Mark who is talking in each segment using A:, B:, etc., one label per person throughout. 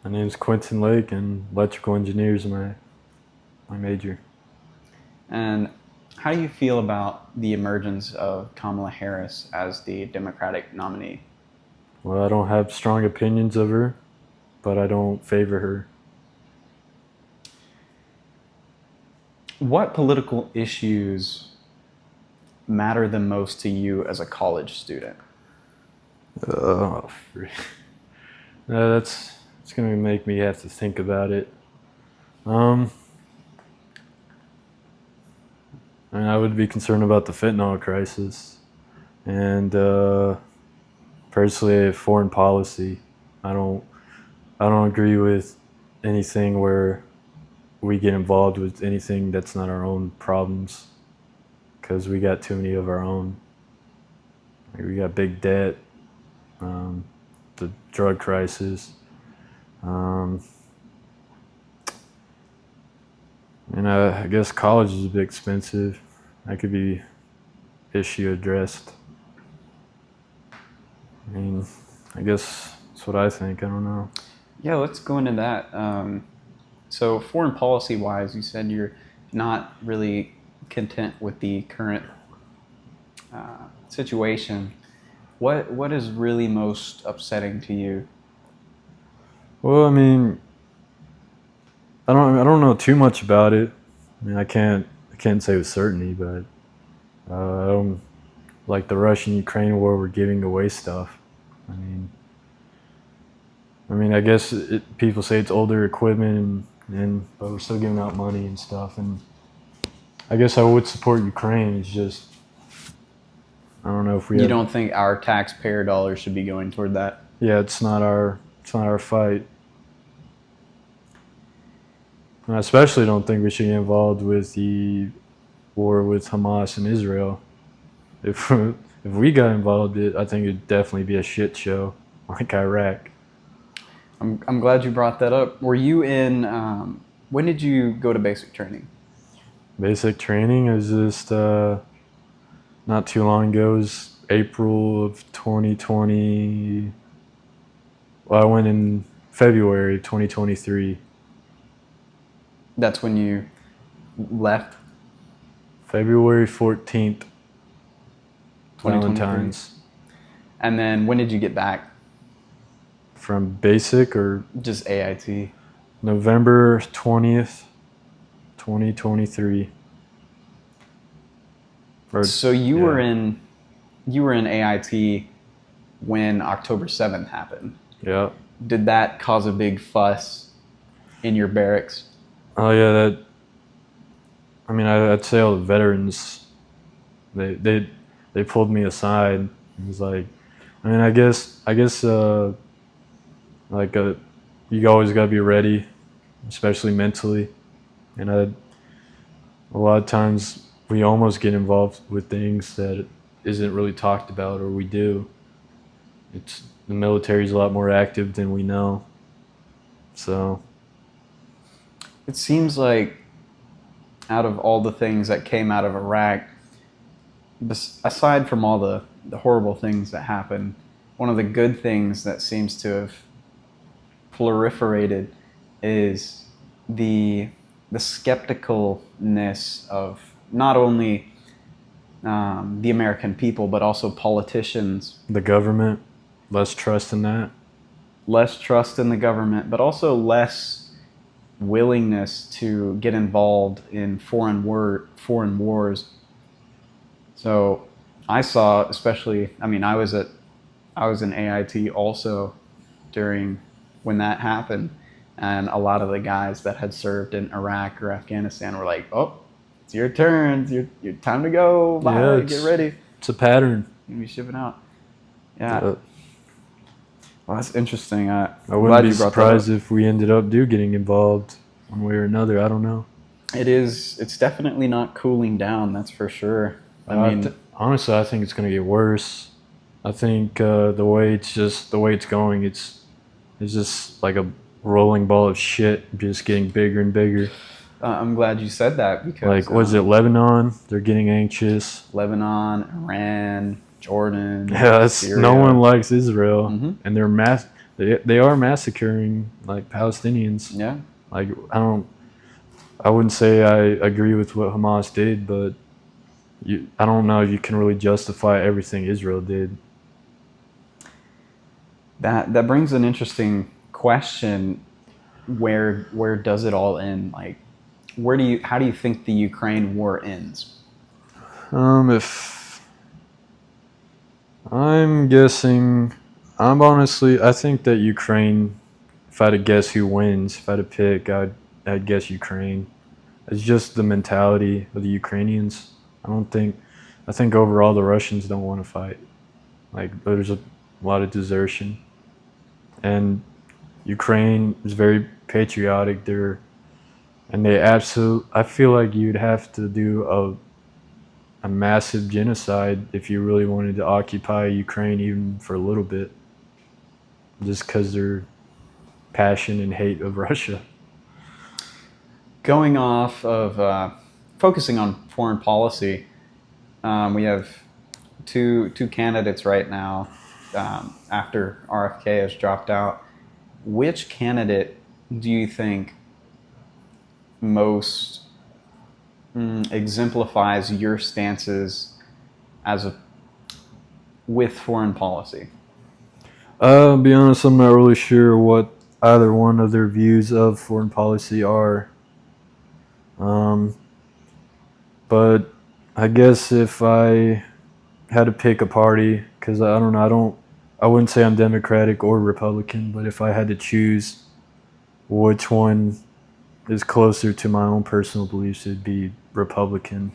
A: My name's Quentin Lake, and electrical engineer is my major.
B: And how do you feel about the emergence of Kamala Harris as the Democratic nominee?
A: Well, I don't have strong opinions of her, but I don't favor her.
B: What political issues matter the most to you as a college student?
A: Oh, it's gonna make me have to think about it. Um, I would be concerned about the fentanyl crisis, and personally, foreign policy. I don't I don't agree with anything where we get involved with anything that's not our own problems, because we got too many of our own. Like, we got big debt, um, the drug crisis, um, and I guess college is a bit expensive. That could be issue addressed. I mean, I guess that's what I think. I don't know.
B: Yeah, let's go into that. So, foreign policy wise, you said you're not really content with the current situation. What is really most upsetting to you?
A: Well, I mean, I don't know too much about it. I mean, I can't say with certainty, but I don't like the Russian-Ukraine war. We're giving away stuff. I mean, I guess people say it's older equipment, but we're still giving out money and stuff. And I guess I would support Ukraine. It's just I don't know if we.
B: You don't think our taxpayer dollars should be going toward that?
A: Yeah, it's not our fight. And I especially don't think we should get involved with the war with Hamas and Israel. If we got involved, I think it'd definitely be a shit show like Iraq.
B: I'm glad you brought that up. Were you in? When did you go to basic training?
A: Basic training is just not too long ago. It was April of 2020. Well, I went in February 2023.
B: That's when you left?
A: February 14th.
B: 2023.
A: Valentine's.
B: And then when did you get back?
A: From basic or
B: Just AIT.
A: November 20th, 2023.
B: So you were in AIT when October 7th happened.
A: Yeah.
B: Did that cause a big fuss in your barracks?
A: Oh yeah, I'd say all the veterans, they pulled me aside. It was like, I guess you always gotta be ready, especially mentally. And a lot of times we almost get involved with things that isn't really talked about, or we do. The military's a lot more active than we know. So
B: It seems like out of all the things that came out of Iraq, aside from all the horrible things that happened, one of the good things that seems to have proliferated is the skepticalness of not only the American people, but also politicians.
A: the government, less trust in that.
B: Less trust in the government, but also less willingness to get involved in foreign wars. So I saw, especially, I was in AIT also during when that happened, and a lot of the guys that had served in Iraq or Afghanistan were like, "Oh, it's your turn. It's your time to go. Bye.
A: Yeah,
B: Get ready.
A: It's a pattern.
B: You'll be shipping out." Yeah. Well, that's interesting.
A: I wouldn't be surprised if we ended up getting involved one way or another. I don't know.
B: It's definitely not cooling down. That's for sure.
A: Honestly, I think it's going to get worse. I think the way it's going, it's just like a rolling ball of shit, just getting bigger and bigger.
B: I'm glad you said that because
A: Like, was it Lebanon? They're getting anxious.
B: Lebanon, Iran, Jordan.
A: Yeah,
B: Syria.
A: no one likes Israel,
B: Mhm.
A: and they are massacring like Palestinians.
B: Yeah.
A: Like I wouldn't say I agree with what Hamas did, but I don't know if you can really justify everything Israel did.
B: That brings an interesting question. Where does it all end? Like, how do you think the Ukraine war ends?
A: If I'm guessing, I think that Ukraine. If I had to guess who wins, if I had to pick, I'd guess Ukraine. It's just the mentality of the Ukrainians. I don't think. I think overall the Russians don't want to fight. Like there's a lot of desertion, and Ukraine is very patriotic. They absolutely. I feel like you'd have to do a massive genocide if you really wanted to occupy Ukraine even for a little bit, just because their passion and hate of Russia.
B: Going off of focusing on foreign policy, we have two candidates right now after RFK has dropped out. Which candidate do you think most exemplifies your stances as a with foreign policy?
A: To be honest, I'm not really sure what either one of their views of foreign policy are. Um, but I guess if I had to pick a party, because I don't know, I wouldn't say I'm Democratic or Republican, but if I had to choose which one is closer to my own personal beliefs, it'd be Republican.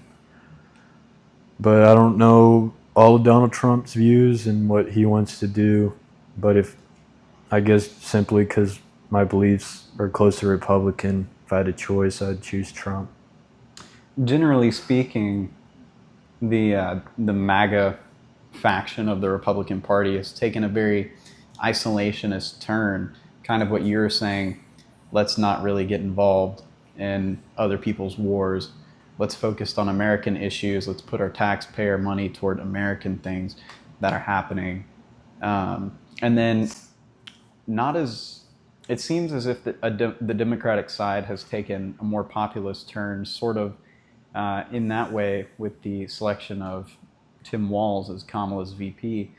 A: But I don't know all of Donald Trump's views and what he wants to do. But if I guess simply because my beliefs are close to Republican, if I had a choice, I'd choose Trump.
B: Generally speaking, the MAGA faction of the Republican Party has taken a very isolationist turn, kind of what you're saying. Let's not really get involved in other people's wars. Let's focus on American issues. Let's put our taxpayer money toward American things that are happening. And then, not as it seems as if the Democratic side has taken a more populist turn, sort of in that way with the selection of Tim Walz as Kamala's VP.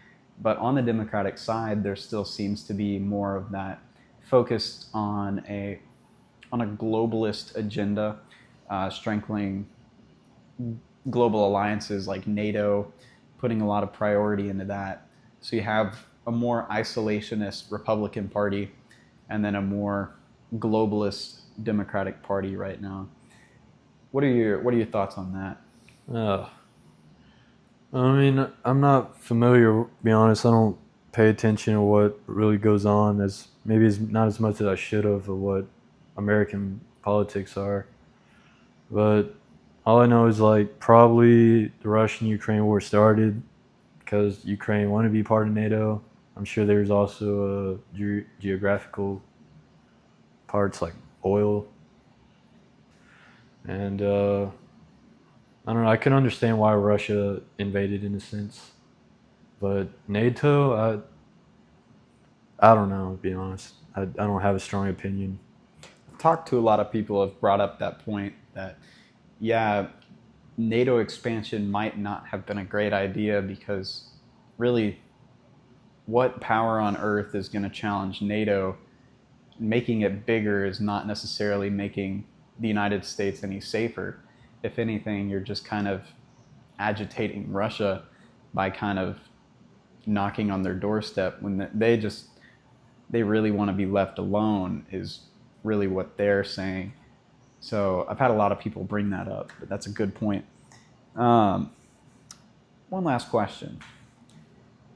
B: But on the Democratic side, there still seems to be more of that focused on a globalist agenda, strengthening global alliances like NATO, putting a lot of priority into that. So you have a more isolationist Republican Party and then a more globalist Democratic Party right now. What are your thoughts on that?
A: Uh, I mean, I'm not familiar. To be honest, I don't pay attention to what really goes on as maybe as not as much as I should have of what American politics are. But all I know is like probably the Russian-Ukraine war started because Ukraine wanted to be part of NATO. I'm sure there's also geographical parts like oil, and I don't know. I can understand why Russia invaded in a sense, but NATO, I don't know. To be honest, I don't have a strong opinion.
B: I've talked to a lot of people who have brought up that point that, yeah, NATO expansion might not have been a great idea because really, what power on earth is going to challenge NATO? Making it bigger is not necessarily making the United States any safer. If anything, you're just kind of agitating Russia by kind of knocking on their doorstep when they really want to be left alone is really what they're saying. So I've had a lot of people bring that up, but that's a good point. Um, One last question.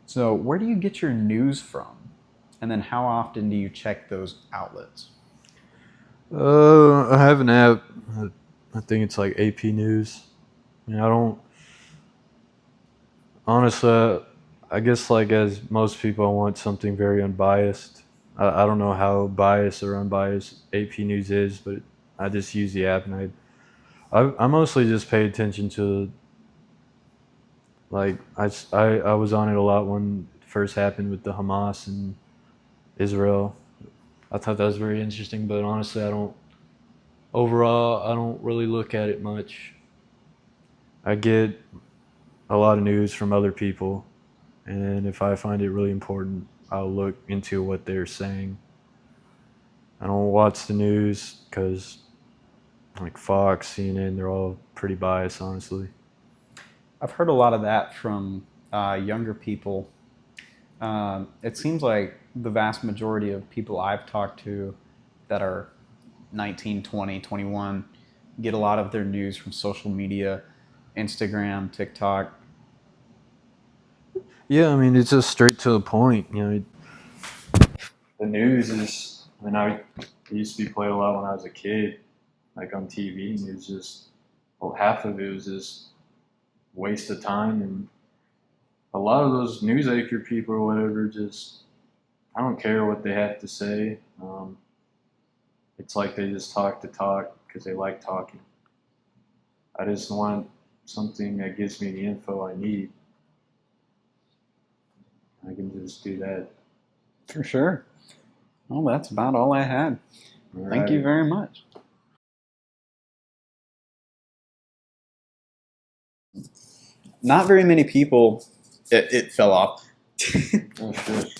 B: So where do you get your news from? And then how often do you check those outlets?
A: I have an app. I think it's like AP News. I mean, I don't honestly. I guess like as most people, I want something very unbiased. I don't know how biased or unbiased AP News is, but I just use the app and I mostly just pay attention to like I was on it a lot when it first happened with the Hamas and Israel. I thought that was very interesting, but honestly, I don't really look at it much. I get a lot of news from other people, and if I find it really important, I'll look into what they're saying. I don't watch the news because, like Fox, CNN, they're all pretty biased, honestly.
B: I've heard a lot of that from younger people. It seems like the vast majority of people I've talked to that are 19, 20, 21 get a lot of their news from social media, Instagram, TikTok.
A: Yeah, I mean, it's just straight to the point. The news is, I mean, it used to be played a lot when I was a kid, like on TV, and it was just, well, half of it was just waste of time. And a lot of those news anchor people or whatever, just, I don't care what they have to say. It's like they just talk to talk because they like talking. I just want something that gives me the info I need. I can just do that.
B: For sure. Well, that's about all I had.
A: All
B: Thank you
A: right.
B: very much. Not very many people. It fell off.
A: Oh, shit.